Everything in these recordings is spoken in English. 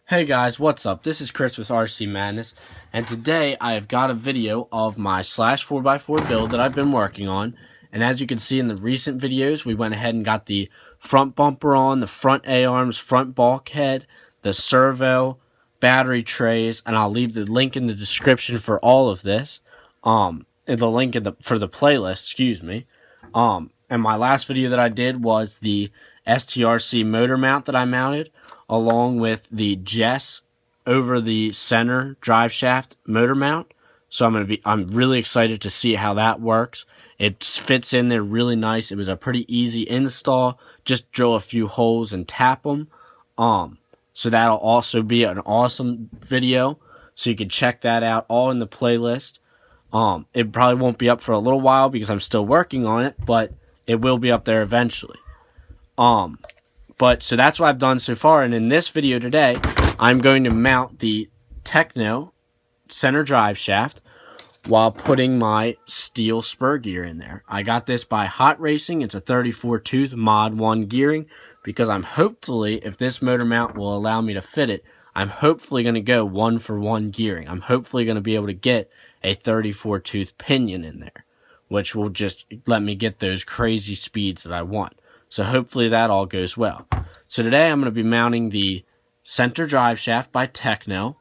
Hey guys, what's up? This is Chris with RC Madness, and today I have got a video of my slash 4x4 build that I've been working on. And as you can see in the recent videos, we went ahead and got the front bumper on, the front A-arms, front bulkhead, the servo, battery trays, and I'll leave the link in the description for all of this. And the link for the playlist, excuse me. And my last video that I did was the STRC motor mount that I mounted, along with the Jess over the center drive shaft motor mount. So I'm really excited to see how that works. It fits in there really nice. It was a pretty easy install. Just drill a few holes and tap them. So that'll also be an awesome video. So you can check that out all in the playlist. It probably won't be up for a little while because I'm still working on it, but it will be up there eventually. But so that's what I've done so far, and in this video today, I'm going to mount the Tekno center drive shaft while putting my steel spur gear in there. I got this by Hot Racing. It's a 34 tooth mod 1 gearing because I'm hopefully, if this motor mount will allow me to fit it, I'm hopefully going to go 1-for-1 gearing. I'm hopefully going to be able to get a 34 tooth pinion in there, which will just let me get those crazy speeds that I want. So hopefully that all goes well. So today I'm going to be mounting the center drive shaft by Tekno,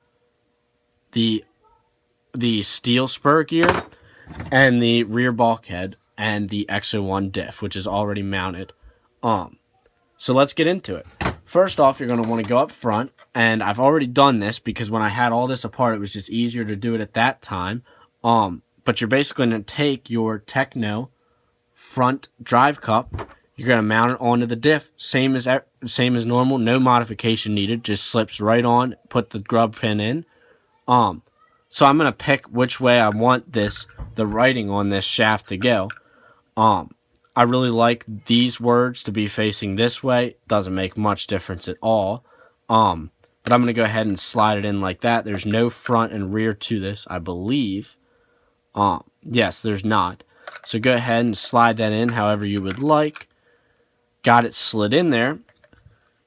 the steel spur gear, and the rear bulkhead, and the X01 diff, which is already mounted. So let's get into it. First off, you're going to want to go up front, and I've already done this because when I had all this apart, it was just easier to do it at that time. But you're basically going to take your Tekno front drive cup. You're going to mount it onto the diff, same as normal, no modification needed, just slips right on, put the grub pin in. So I'm going to pick which way I want the writing on this shaft to go. I really like these words to be facing this way. Doesn't make much difference at all. But I'm going to go ahead and slide it in like that. There's no front and rear to this, I believe. Yes, there's not. So go ahead and slide that in however you would like. Got it slid in there.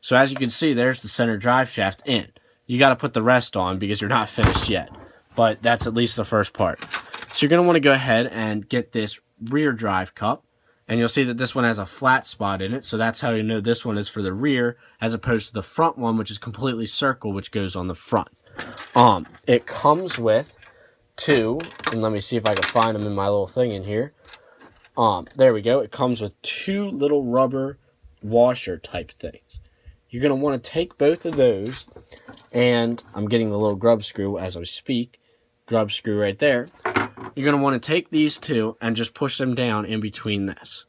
So as you can see, there's the center drive shaft in. You got to put the rest on because you're not finished yet. But that's at least the first part. So you're going to want to go ahead and get this rear drive cup. And you'll see that this one has a flat spot in it. So that's how you know this one is for the rear as opposed to the front one, which is completely circle, which goes on the front. It comes with two, and let me see if I can find them in my little thing in here. There we go. It comes with two little rubber washer type things. You're going to want to take both of those, and I'm getting the little grub screw as I speak. Grub screw right there. You're going to want to take these two and just push them down in between this.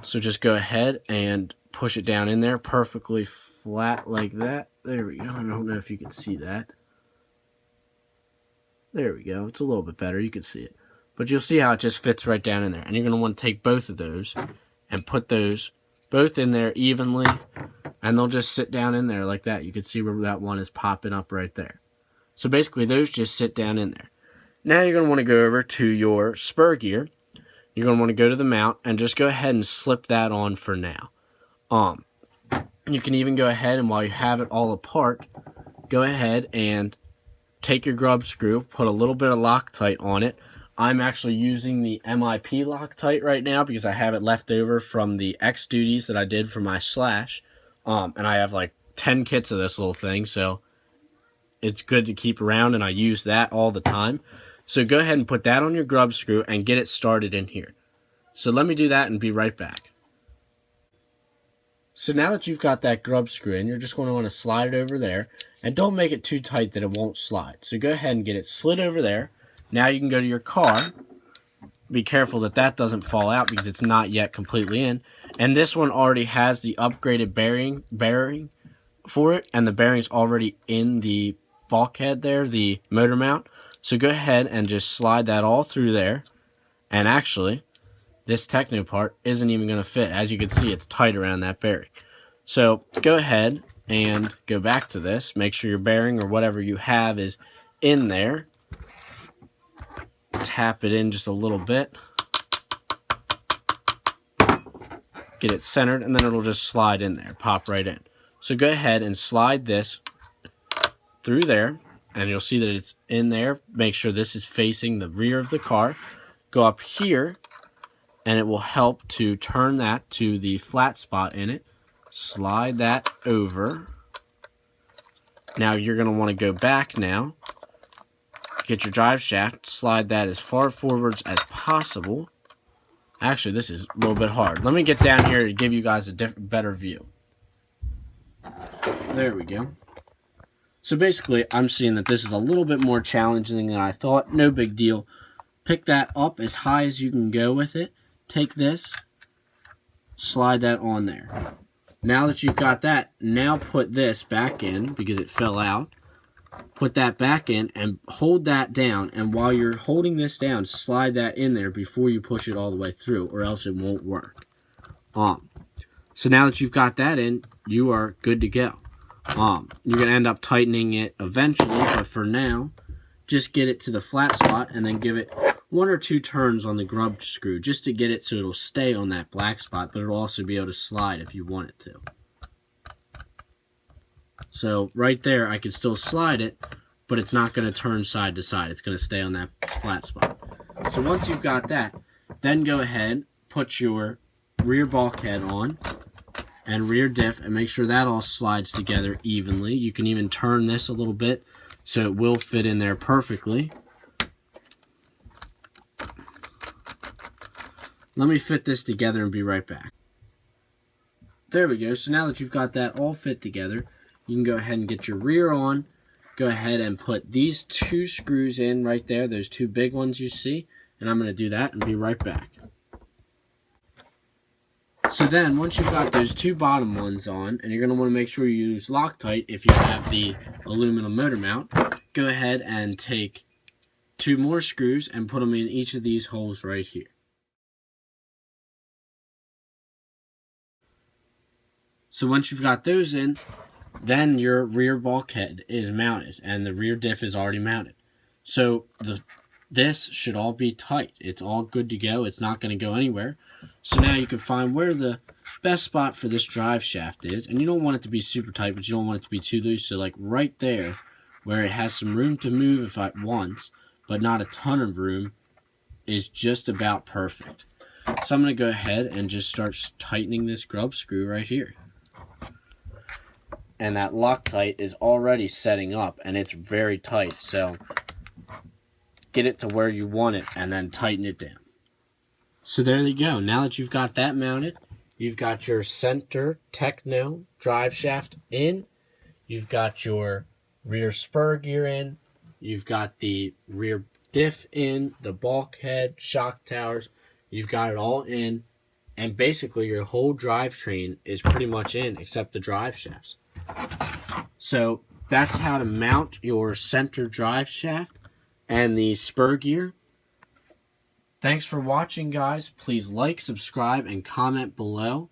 So just go ahead and push it down in there perfectly flat like that. There we go. I don't know if you can see that. There we go. It's a little bit better. You can see it. But you'll see how it just fits right down in there. And you're going to want to take both of those and put those both in there evenly. And they'll just sit down in there like that. You can see where that one is popping up right there. So basically those just sit down in there. Now you're going to want to go over to your spur gear. You're going to want to go to the mount and just go ahead and slip that on for now. You can even go ahead and while you have it all apart, go ahead and take your grub screw, put a little bit of Loctite on it. I'm actually using the MIP Loctite right now because I have it left over from the X duties that I did for my slash. And I have like 10 kits of this little thing, so it's good to keep around, and I use that all the time. So go ahead and put that on your grub screw and get it started in here. So let me do that and be right back. So now that you've got that grub screw in, you're just going to want to slide it over there. And don't make it too tight that it won't slide. So go ahead and get it slid over there. Now you can go to your car. Be careful that that doesn't fall out because it's not yet completely in. And this one already has the upgraded bearing for it. And the bearing's already in the bulkhead there, the motor mount. So go ahead and just slide that all through there. And actually, this Tekno part isn't even going to fit. As you can see, it's tight around that bearing. So go ahead and go back to this. Make sure your bearing or whatever you have is in there. Tap it in just a little bit. Get it centered, and then it'll just slide in there. Pop right in. So go ahead and slide this through there, and you'll see that it's in there. Make sure this is facing the rear of the car. Go up here, and it will help to turn that to the flat spot in it. Slide that over. Now you're going to want to go back now. Get your drive shaft, slide that as far forwards as possible. Actually, this is a little bit hard. Let me get down here to give you guys a better view. There we go. So basically, I'm seeing that this is a little bit more challenging than I thought. No big deal. Pick that up as high as you can go with it. Take this, slide that on there. Now that you've got that, now put this back in because it fell out. Put that back in and hold that down, and while you're holding this down, slide that in there before you push it all the way through, or else it won't work. So now that you've got that in, you are good to go. You're going to end up tightening it eventually, but for now, just get it to the flat spot and then give it 1 or 2 turns on the grub screw just to get it so it'll stay on that black spot, but it'll also be able to slide if you want it to. So right there, I can still slide it, but it's not going to turn side to side. It's going to stay on that flat spot. So once you've got that, then go ahead, put your rear bulkhead on and rear diff, and make sure that all slides together evenly. You can even turn this a little bit so it will fit in there perfectly. Let me fit this together and be right back. There we go. So now that you've got that all fit together, you can go ahead and get your rear on. Go ahead and put these 2 screws in right there, those 2 big ones you see, and I'm going to do that and be right back. So then, once you've got those 2 bottom ones on, and you're going to want to make sure you use Loctite if you have the aluminum motor mount, go ahead and take 2 more screws and put them in each of these holes right here. So once you've got those in, then your rear bulkhead is mounted and the rear diff is already mounted. So this should all be tight. It's all good to go. It's not going to go anywhere. So now you can find where the best spot for this drive shaft is. And you don't want it to be super tight, but you don't want it to be too loose. So like right there where it has some room to move if it wants, but not a ton of room, is just about perfect. So I'm going to go ahead and just start tightening this grub screw right here. And that Loctite is already setting up, and it's very tight, so get it to where you want it and then tighten it down. So there you go. Now that you've got that mounted, you've got your center Tekno drive shaft in, you've got your rear spur gear in, you've got the rear diff in, the bulkhead, shock towers, you've got it all in, and basically your whole drivetrain is pretty much in except the drive shafts. So that's how to mount your center drive shaft and the spur gear. Thanks for watching, guys. Please like, subscribe, and comment below.